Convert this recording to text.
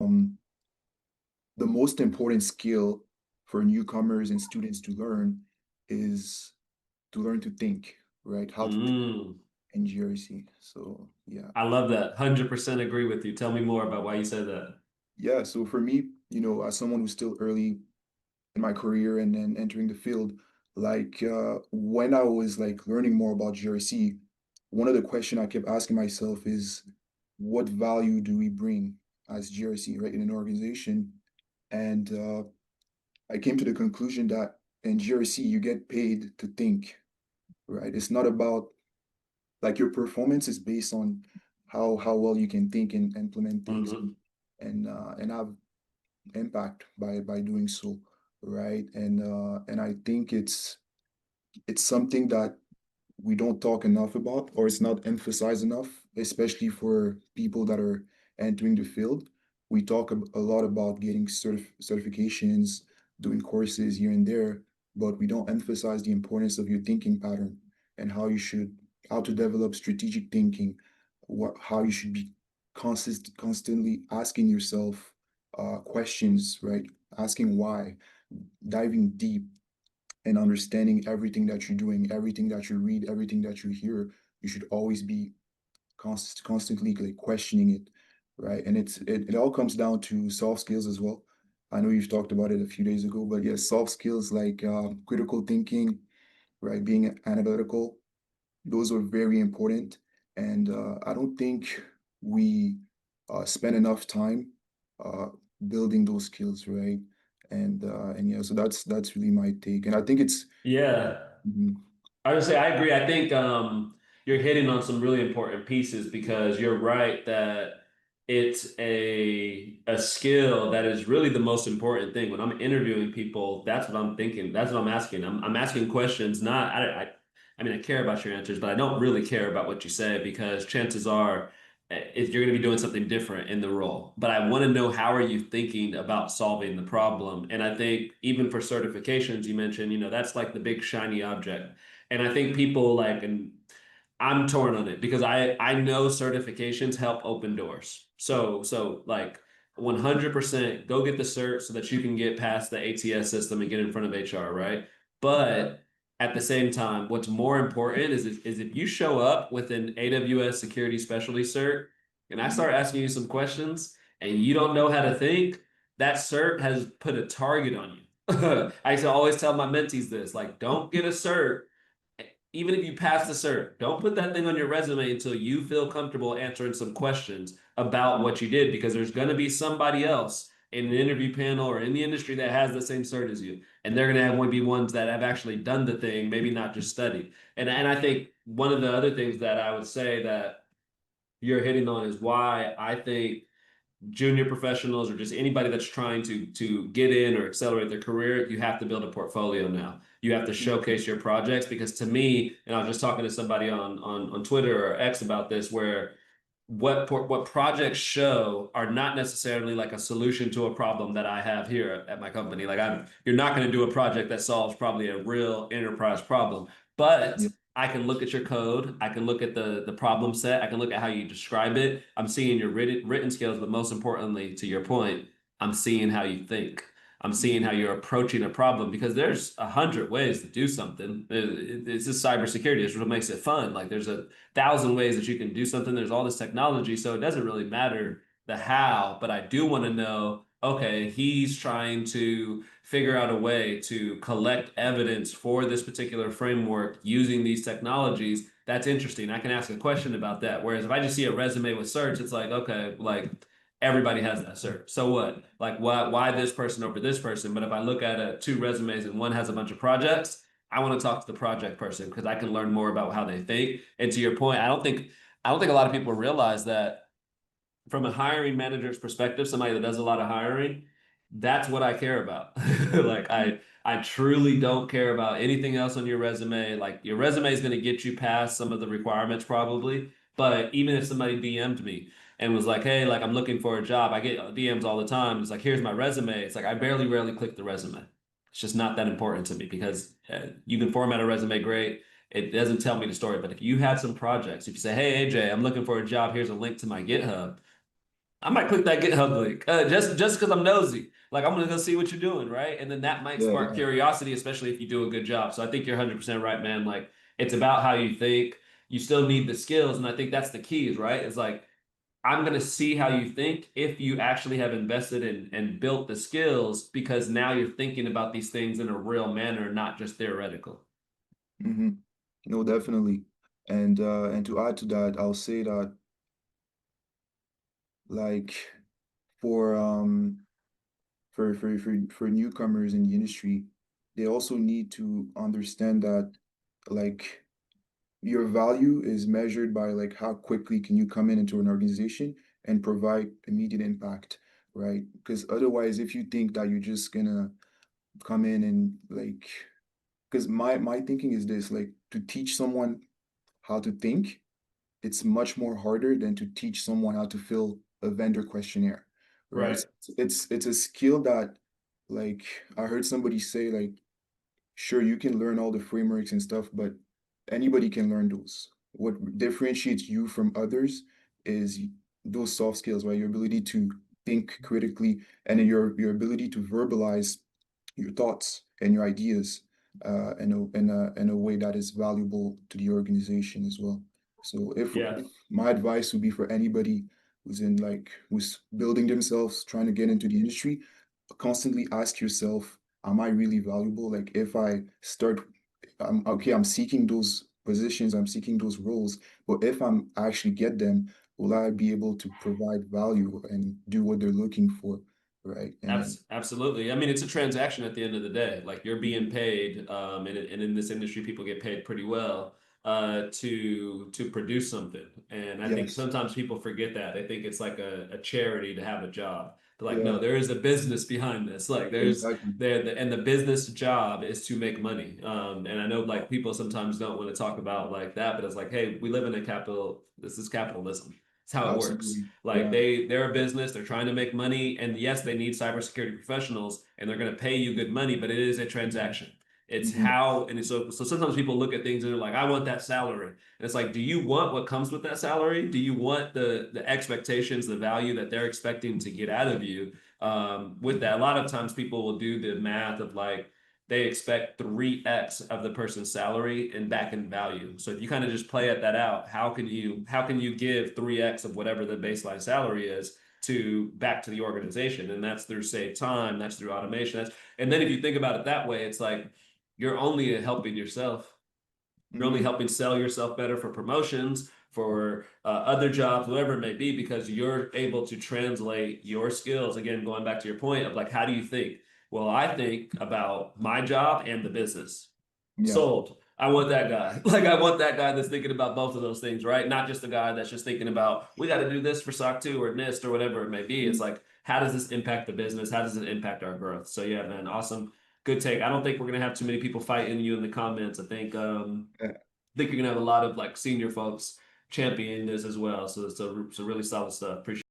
Um, the most important skill for newcomers and students to learn is to learn to think, right? How to think Mm, in GRC. So yeah. I love that. 100% agree with you. Tell me more about why you said that. Yeah. So for me, as someone who's still early in my career and then entering the field, when I was like learning more about GRC, one of the questions I kept asking myself is what value do we bring as GRC, right, in an organization? And I came to the conclusion that in GRC, you get paid to think, right? It's not about like your performance is based on how well you can think and implement things Mhm. and have impact by doing so, right? And I think it's something that we don't talk enough about, or it's not emphasized enough, especially for people that are entering the field. We talk a lot about getting certifications, doing courses here and there, but we don't emphasize the importance of your thinking pattern and how to develop strategic thinking, how you should be constantly asking yourself questions, right? Asking why, diving deep and understanding everything that you're doing, everything that you read, everything that you hear, you should always be constantly like questioning it, right? And it all comes down to soft skills as well. I know you've talked about it a few days ago, but yeah, soft skills like critical thinking, right? Being analytical, those are very important. And I don't think we spend enough time uh, building those skills, right? And yeah, so that's really my take. And I think it's Yeah. mhm. I would say I agree. I think you're hitting on some really important pieces because you're right that it's a skill that is really the most important thing. When I'm interviewing people, that's what I'm thinking. That's what I'm asking. I'm asking questions. Not I mean I care about your answers, but I don't really care about what you say because chances are if you're going to be doing something different in the role. But I want to know how are you thinking about solving the problem. And I think even for certifications, you mentioned, that's like the big shiny object. And I think people like, and I'm torn on it because I know certifications help open doors. So like 100% go get the cert so that you can get past the ATS system and get in front of HR, right? But at the same time, what's more important is if you show up with an AWS security specialty cert and I start asking you some questions and you don't know how to think, that cert has put a target on you. I used to always tell my mentees this, like, don't get a cert even if you pass the cert, don't put that thing on your resume until you feel comfortable answering some questions about what you did, because there's going to be somebody else in an interview panel or in the industry that has the same cert as you. And they're going to have be ones that have actually done the thing, maybe not just studied. And I think one of the other things that I would say that you're hitting on is why I think junior professionals or just anybody that's trying to get in or accelerate their career, you have to build a portfolio now. You have to showcase your projects because to me, and I was just talking to somebody on Twitter or X about this, where what projects show are not necessarily like a solution to a problem that I have here at my company. Like you're not going to do a project that solves probably a real enterprise problem, but Yeah. I can look at your code. I can look at the problem set. I can look at how you describe it. I'm seeing your written skills, but most importantly, to your point, I'm seeing how you think. I'm seeing how you're approaching a problem because there's 100 ways to do something. It's just cybersecurity. It's what makes it fun. Like there's 1,000 ways that you can do something. There's all this technology, so it doesn't really matter the how. But I do want to know. Okay, he's trying to figure out a way to collect evidence for this particular framework using these technologies. That's interesting. I can ask a question about that. Whereas if I just see a resume with search, it's like, okay, like everybody has that cert. So what? Like why this person over this person? But if I look at two resumes and one has a bunch of projects, I want to talk to the project person because I can learn more about how they think. And to your point, I don't think a lot of people realize that from a hiring manager's perspective, somebody that does a lot of hiring, that's what I care about. Like I truly don't care about anything else on your resume. Like your resume is going to get you past some of the requirements probably, but even if somebody DM'd me and was like, "Hey, like I'm looking for a job," I get DMs all the time. It's like, "Here's my resume." It's like I rarely click the resume. It's just not that important to me because you can format a resume great. It doesn't tell me the story, but if you have some projects, if you say, "Hey AJ, I'm looking for a job. Here's a link to my GitHub." I might click that GitHub link just because I'm nosy. Like I'm gonna go see what you're doing, right? And then that might Yeah, spark yeah. curiosity, especially if you do a good job. So I think you're 100% right, man. Like it's about how you think. You still need the skills, and I think that's the key, is right? It's like I'm gonna see how you think if you actually have invested in and built the skills, because now you're thinking about these things in a real manner, not just theoretical. Hmm. No, definitely. And to add to that, I'll say that like for for newcomers in the industry, they also need to understand that like your value is measured by like how quickly can you come in into an organization and provide immediate impact, right? Because otherwise, if you think that you're just gonna come in and like, because my thinking is this, like to teach someone how to think, it's much more harder than to teach someone how to fill a vendor questionnaire, right? Right. It's a skill that like I heard somebody say like sure you can learn all the frameworks and stuff, but anybody can learn those. What differentiates you from others is those soft skills, right? Your ability to think critically and your ability to verbalize your thoughts and your ideas in a way that is valuable to the organization as well. So Yeah. if my advice would be for anybody who's in like who's building themselves, trying to get into the industry, constantly ask yourself, am I really valuable? Like if I start, I'm okay, I'm seeking those positions, I'm seeking those roles, but if I'm actually get them, will I be able to provide value and do what they're looking for, right? And Absolutely. I mean, it's a transaction at the end of the day. Like you're being mhm, paid, and in this industry, people get paid pretty well to produce something. And I think yes, sometimes people forget that. They think it's like a charity to have a job. But like, no, yeah, there is a business behind this. Like exactly. and the business job is to make money. And I know like people sometimes don't want to talk about like that, but it's like, hey, we live in a capital. This is capitalism. It's how it works. Absolutely. Like Yeah. they're a business, they're trying to make money, and yes, they need cybersecurity professionals, and they're going to pay you good money, but it is a transaction. It's Hmm. how, and so sometimes people look at things and they're like, I want that salary. And it's like, do you want what comes with that salary? Do you want the expectations, the value that they're expecting to get out of you? With that, a lot of times people will do the math of like they expect 3x of the person's salary and back in value. So if you kind of just play at that out, how can you give 3x of whatever the baseline salary is to back to the organization? And that's through save time, that's through automation. And then if you think about it that way, it's like you're only helping yourself. You're only Hmm. helping sell yourself better for promotions, for other jobs, whatever it may be, because you're able to translate your skills. Again, going back to your point of like, how do you think? Well, I think about my job and the business. Yeah. Sold. I want that guy. Like I want that guy that's thinking about both of those things, right? Not just the guy that's just thinking about we got to do this for SOC 2 or NIST or whatever it may be. It's Mhm. like how does this impact the business? How does it impact our growth? So yeah, man, awesome. Good take. I don't think we're gonna have too many people fighting you in the comments. I think you're gonna have a lot of like senior folks championing this as well. So it's a really solid stuff. Appreciate